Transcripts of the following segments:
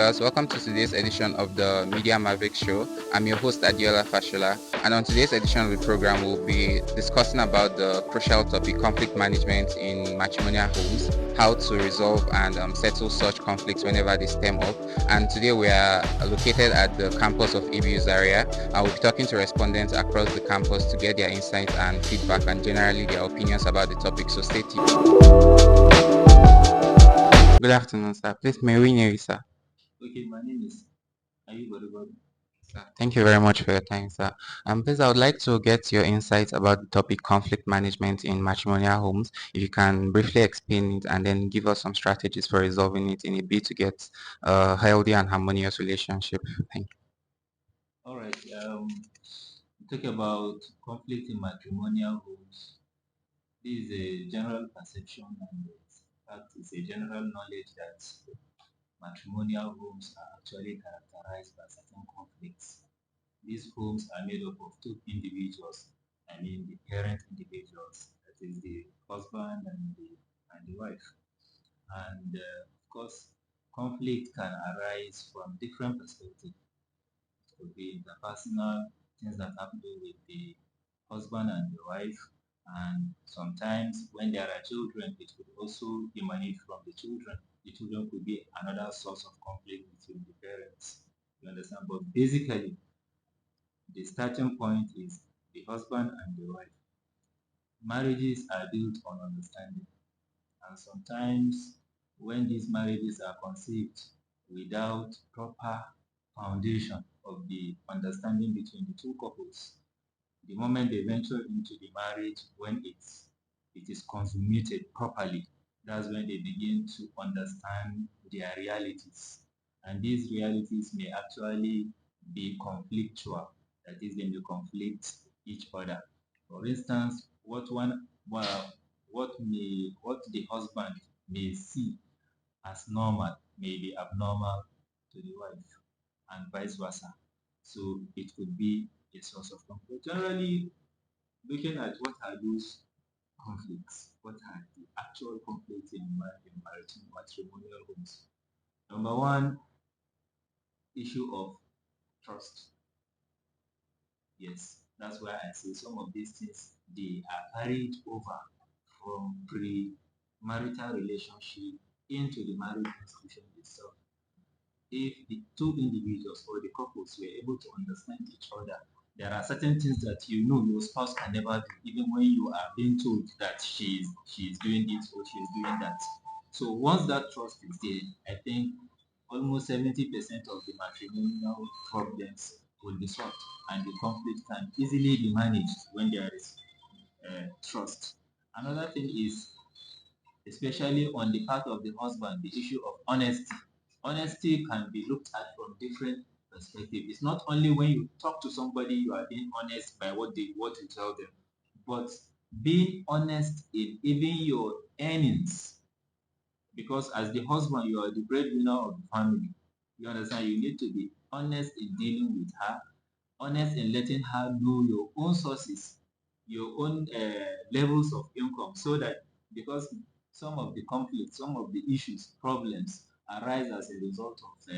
viewers, welcome to today's edition of the Media Maverick Show. I'm your host Adiola Fashola, and on today's edition of the program, we'll be discussing about the crucial topic conflict management in matrimonial homes, how to resolve and settle such conflicts whenever they stem up. And today we are located at the campus of EBU Zaria. I will be talking to respondents across the campus to get their insights and feedback and generally their opinions about the topic. So stay tuned. Good afternoon, sir. Please, may we know you, sir? Okay, my name is Ayub Adubadu. Thank you very much for your time, sir. Please, I would like to get your insights about the topic conflict management in matrimonial homes. If you can briefly explain it and then give us some strategies for resolving it in a bid to get a healthy and harmonious relationship. Thank All right. Talk about conflict in matrimonial homes. This is a general perception, and in fact, it's a general knowledge that matrimonial homes are actually characterized by certain conflicts. These homes are made up of two individuals. I mean, the parent individuals, that is the husband and the wife. And of course, conflict can arise from different perspectives. Could be interpersonal things that have to do with the husband and the wife. And sometimes when there are children, it could also emanate from the children. The children could be another source of conflict between the parents. You understand? But basically, the starting point is the husband and the wife. Marriages are built on understanding. And sometimes when these marriages are conceived without proper foundation of the understanding between the two couples, the moment they venture into the marriage, when it is consummated properly, that's when they begin to understand their realities. And these realities may actually be conflictual, that is, they may conflict each other. For instance, what the husband may see as normal may be abnormal to the wife, and vice versa. So it could be a source of conflict. Generally, looking at what are those conflicts, what are the actual conflicts in matrimonial homes. Number one, issue of trust. Yes, that's why I say some of these things they are carried over from pre-marital relationship into the marriage institution itself. If the two individuals or the couples were able to understand each other, there are certain things that you know your spouse can never do, even when you are being told that she is doing this or she is doing that. So once that trust is there, I think almost 70% of the matrimonial problems will be solved, and the conflict can easily be managed when there is trust. Another thing is, especially on the part of the husband, the issue of honesty. Honesty can be looked at from different perspectives. It's not only when you talk to somebody you are being honest by what you tell them, but being honest in even your earnings. Because as the husband, you are the breadwinner of the family. You understand? You need to be honest in dealing with her, honest in letting her know your own sources, your own levels of income, so that because some of the conflicts, some of the issues, problems arise as a result of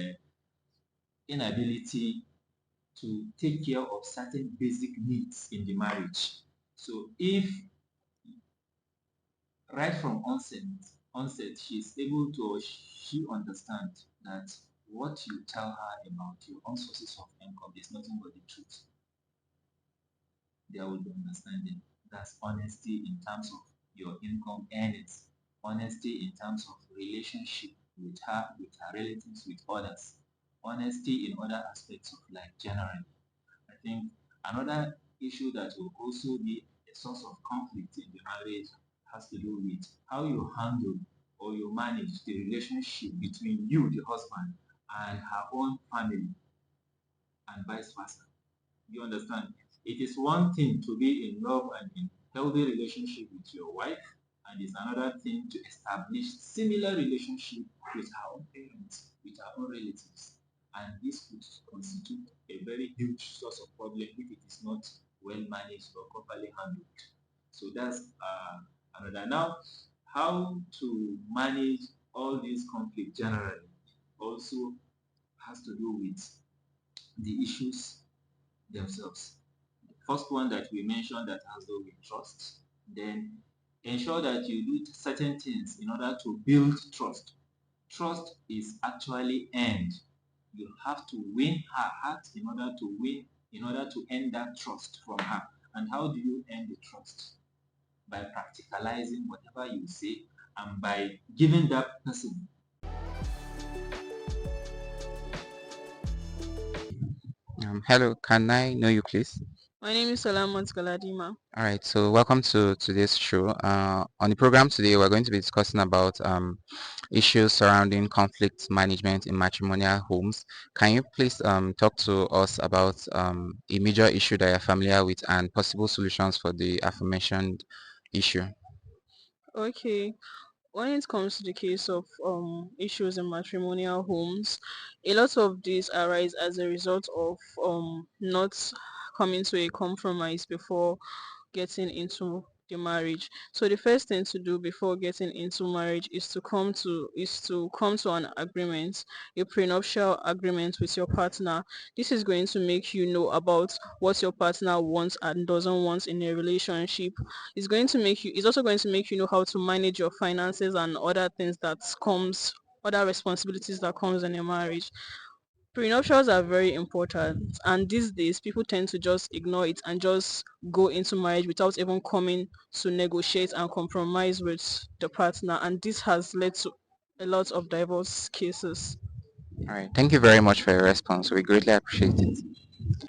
inability to take care of certain basic needs in the marriage. So if right from onset she is able to or she understands that what you tell her about your own sources of income is nothing but the truth, there will be understanding. That's honesty in terms of your income earnings, honesty in terms of relationship with her relatives, with others, honesty in other aspects of life generally. I think another issue that will also be a source of conflict in the marriage has to do with how you handle or you manage the relationship between you, the husband, and her own family, and vice versa. You understand? It is one thing to be in love and in healthy relationship with your wife, and it's another thing to establish similar relationship with her own parents, with her own relatives. And this could constitute a very huge source of problem if it is not well managed or properly handled. So that's another. Now, how to manage all these conflicts generally? Also, has to do with the issues themselves. The first one that we mentioned that has to do with trust. Then ensure that you do certain things in order to build trust. Trust is actually earned. You have to win her heart in order to earn that trust from her. And how do you earn the trust? By practicalizing whatever you say and by giving that person. Hello, can I know you, please? My name is Salamat Galadima. All right, so welcome to today's show. On the program today, we're going to be discussing about issues surrounding conflict management in matrimonial homes. Can you please talk to us about a major issue that you're familiar with and possible solutions for the aforementioned issue? Okay, when it comes to the case of issues in matrimonial homes, a lot of these arise as a result of not coming to a compromise before getting into the marriage. So the first thing to do before getting into marriage is to come to an agreement, a prenuptial agreement with your partner. This is going to make you know about what your partner wants and doesn't want in a relationship. It's also going to make you know how to manage your finances and other responsibilities that comes in a marriage. Prenuptials are very important, and these days people tend to just ignore it and just go into marriage without even coming to negotiate and compromise with the partner, and this has led to a lot of divorce cases. All right, thank you very much for your response. We greatly appreciate it.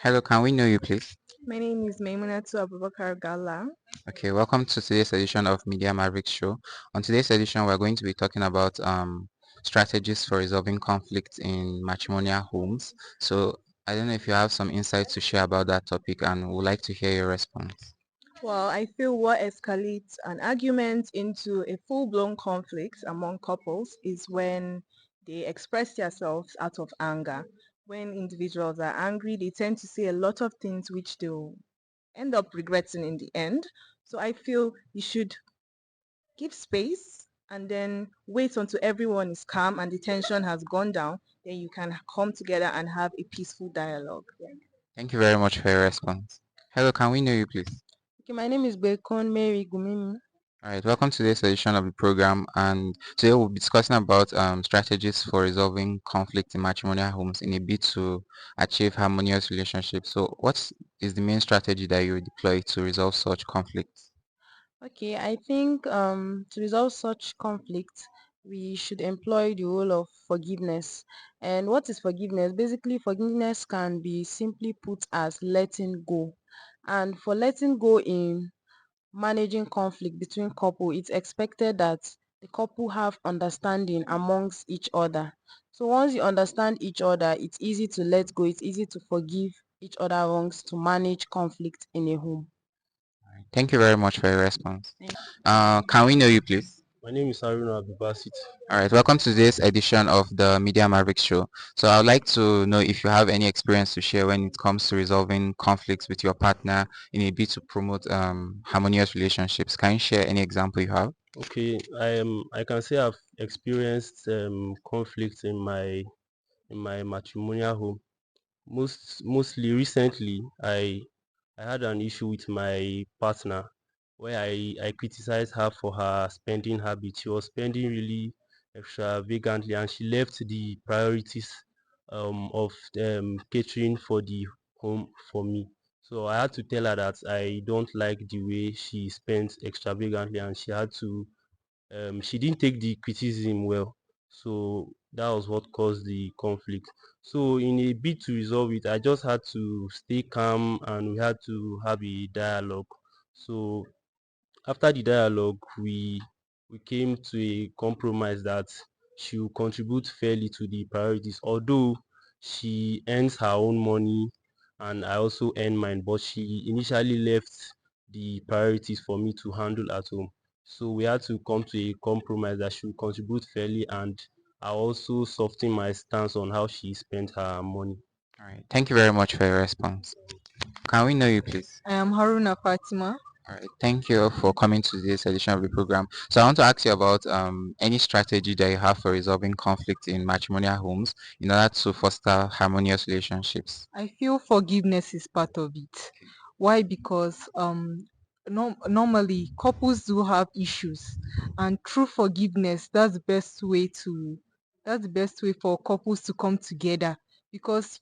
Hello, can we know you, please? My name is Maimunatu Abubakar Gala. Okay, welcome to today's edition of Media Mavericks Show. On today's edition, we're going to be talking about strategies for resolving conflicts in matrimonial homes. So I don't know if you have some insights to share about that topic and would like to hear your response. Well, I feel what escalates an argument into a full-blown conflict among couples is when they express themselves out of anger. When individuals are angry, they tend to say a lot of things which they'll end up regretting in the end. So I feel you should give space and then wait until everyone is calm and the tension has gone down. Then you can come together and have a peaceful dialogue. Thank you very much for your response. Hello, can we know you, please? Okay, my name is Bekon Mary Gumimi. All right, welcome to today's edition of the program. And today we'll be discussing about strategies for resolving conflict in matrimonial homes in a bid to achieve harmonious relationships. So, what is the main strategy that you deploy to resolve such conflicts? Okay, I think to resolve such conflict, we should employ the role of forgiveness. And what is forgiveness? Basically, forgiveness can be simply put as letting go. And for letting go in managing conflict between couple, it's expected that the couple have understanding amongst each other. So once you understand each other, it's easy to let go, it's easy to forgive each other wrongs to manage conflict in a home. Thank you very much for your response. Can we know you, please? My name is Haruna Abibasit. All right, welcome to today's edition of the Media Mavericks Show. So I would like to know if you have any experience to share when it comes to resolving conflicts with your partner in a bid to promote harmonious relationships. Can you share any example you have? Okay, I can say I've experienced conflict in my matrimonial home. Mostly recently, I had an issue with my partner where I criticized her for her spending habit. She was spending really extravagantly and she left the priorities of catering for the home for me. So I had to tell her that I don't like the way she spends extravagantly and she didn't take the criticism well. So that was what caused the conflict. So in a bid to resolve it, I just had to stay calm and we had to have a dialogue. So after the dialogue, we came to a compromise that she will contribute fairly to the priorities, although she earns her own money and I also earn mine, but she initially left the priorities for me to handle at home. So we had to come to a compromise that she will contribute fairly and I also soften my stance on how she spent her money. All right, thank you very much for your response. Can we know you, please? I am Haruna Fatima. All right, thank you for coming to this edition of the program. So I want to ask you about any strategy that you have for resolving conflict in matrimonial homes in order to foster harmonious relationships. I feel forgiveness is part of it. Why? Because normally couples do have issues, and through forgiveness, that's the best way for couples to come together. Because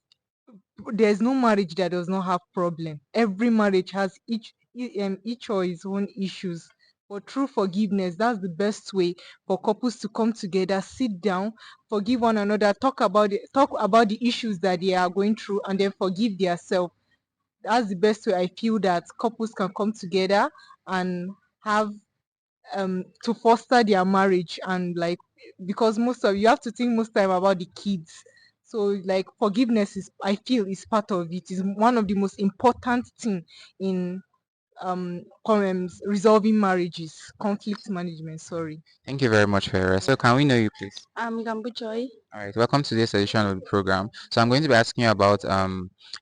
there's no marriage that does not have problem. Every marriage has each or his own issues. But through forgiveness, that's the best way for couples to come together, sit down, forgive one another, talk about the issues that they are going through, and then forgive themselves. That's the best way I feel that couples can come together and have to foster their marriage. And like, because most of you have to think most time about the kids, so like forgiveness is, I feel, is part of it, is one of the most important thing in resolving marriages, conflict management, sorry. Thank you very much for your. So can we know you, please? I'm Gambu Joy. All right, welcome to this edition of the program. So I'm going to be asking you about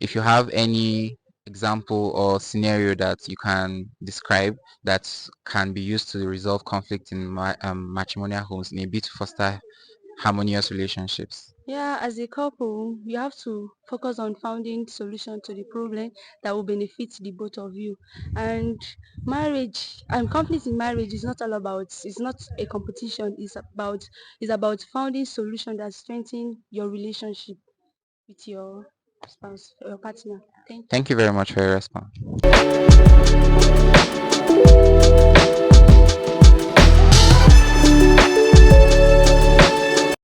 if you have any example or scenario that you can describe that can be used to resolve conflict in matrimonial homes in a bit to foster harmonious relationships. Yeah, as a couple, you have to focus on finding solution to the problem that will benefit the both of you. And marriage and conflict in marriage is not all about, it's not a competition, it's about finding solution that strengthen your relationship with your spouse, your partner. Thank you. Thank you very much for your response.